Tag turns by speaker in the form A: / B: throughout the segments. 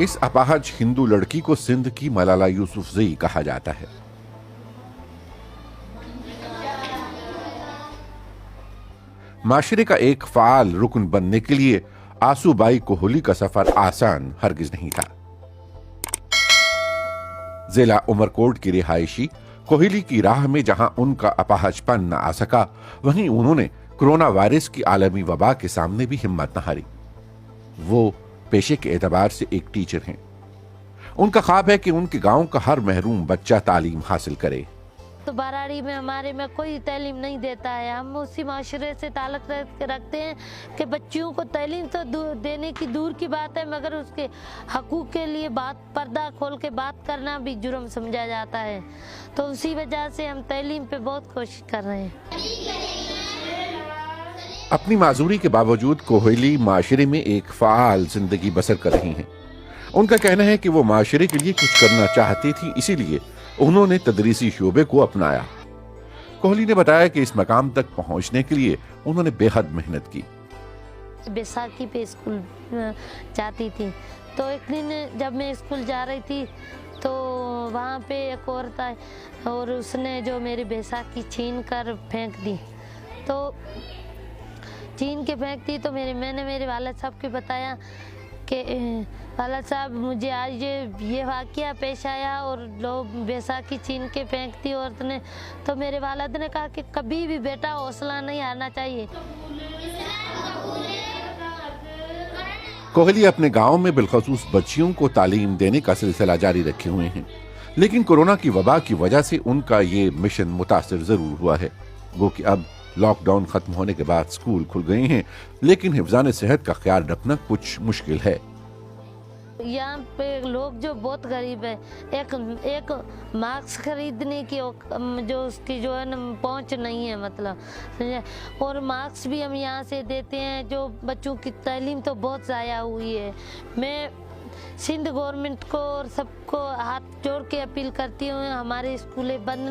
A: اس اپاہج ہندو لڑکی کو سندھ کی ملالہ یوسفزئی کہا جاتا ہے۔ معاشرے کا ایک فعال رکن بننے کے لیے آسو بائی کوہلی کا سفر آسان ہرگز نہیں تھا۔ ضلع عمرکوٹ کی رہائشی کوہلی کی راہ میں جہاں ان کا اپاہج پن نہ آ سکا، وہیں انہوں نے کرونا وائرس کی عالمی وبا کے سامنے بھی ہمت نہ ہاری۔ وہ پیشے کے اعتبار سے ایک ٹیچر ہیں۔ ان کا خواب ہے کہ ان کے گاؤں کا ہر محروم بچہ تعلیم حاصل کرے۔
B: تو باراڑی میں ہمارے میں کوئی تعلیم نہیں دیتا ہے، ہم اسی معاشرے سے تعلق رکھتے ہیں کہ بچیوں کو تعلیم تو دینے کی دور کی بات ہے، مگر اس کے حقوق کے لیے پردہ کھول کے بات کرنا بھی جرم سمجھا جاتا ہے، تو اسی وجہ سے ہم تعلیم پہ بہت کوشش کر رہے ہیں۔
A: اپنی معذوری کے باوجود کوہلی معاشرے میں ایک فعال زندگی بسر کر رہی ہیں۔ ان کا کہنا ہے کہ وہ معاشرے کے لیے کچھ کرنا چاہتی تھی، اسی لیے انہوں نے تدریسی شعبے کو اپنایا۔ کوہلی نے بتایا کہ اس مقام تک پہنچنے کے لیے انہوں نے بے حد محنت کی۔
B: بیساکھی پہ اسکول جاتی تھی، تو ایک دن جب میں اسکول جا رہی تھی تو وہاں پہ ایک عورت آئی اور اس نے جو میری بیساکھی چھین کر پھینک دی، تو چھین کے پھینک دی تو میں نے میرے والد صاحب کو بتایا کہ والد صاحب مجھے آج یہ واقعہ پیش آیا اور لوگ بیساکھی چھین کے پھینکتی عورت نے، تو میرے والد نے کہا کہ کبھی بھی بیٹا حوصلہ نہیں ہارنا چاہیے۔
A: کوہلی اپنے گاؤں میں بالخصوص بچیوں کو تعلیم دینے کا سلسلہ جاری رکھے ہوئے ہیں، لیکن کورونا کی وبا کی وجہ سے ان کا یہ مشن متاثر ضرور ہوا ہے۔ گو کہ اب لاک ڈاؤن ختم ہونے کے بعد سکول کھل گئے ہیں، لیکن حفظان صحت کا خیال رکھنا کچھ مشکل ہے۔
B: یہاں پہ لوگ جو بہت غریب ہے، ایک ماسک خریدنے کی جو اس کی جو ہے نا پہنچ نہیں ہے، مطلب، اور ماسک بھی ہم یہاں سے دیتے ہیں، جو بچوں کی تعلیم تو بہت ضائع ہوئی ہے۔ میں سندھ گورنمنٹ کو اور سب کو ہاتھ جوڑ کے اپیل کرتی ہوں، ہمارے اسکولیں بند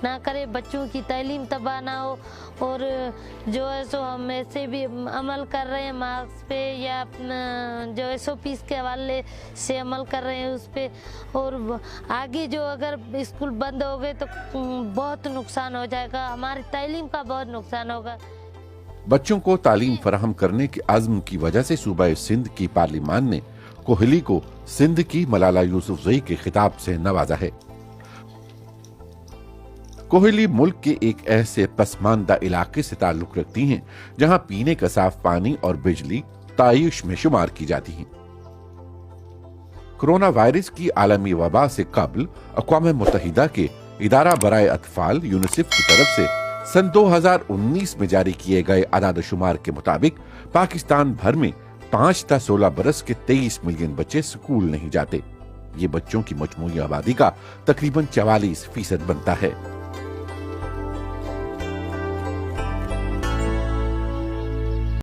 B: نہ کرے، بچوں کی تعلیم تباہ نہ ہو، اور جو ہے سو ہم ایسے بھی عمل کر رہے ہیں مارکس پہ یا جو SOPs کے حوالے سے عمل کر رہے ہیں اس پہ، اور آگے جو اگر اسکول بند ہو گئے تو بہت نقصان ہو جائے گا، ہماری تعلیم کا بہت نقصان ہوگا۔
A: بچوں کو تعلیم فراہم کرنے کے عزم کی وجہ سے صوبہ سندھ کی پارلیمان نے کوہلی کو سندھ کی ملالہ یوسفزئی کے خطاب سے نوازا ہے۔ کوہلی ملک کے ایک ایسے پسماندہ علاقے سے تعلق رکھتی ہیں جہاں پینے کا صاف پانی اور بجلی تعیش میں شمار کی جاتی ہیں۔ کرونا وائرس کی عالمی وبا سے قبل اقوام متحدہ کے ادارہ برائے اطفال یونیسیف کی طرف سے سن 2019 میں جاری کیے گئے اعداد و شمار کے مطابق پاکستان بھر میں 5 تا 16 برس کے 23 ملین بچے سکول نہیں جاتے۔ یہ بچوں کی مجموعی آبادی کا تقریباً 44% بنتا ہے۔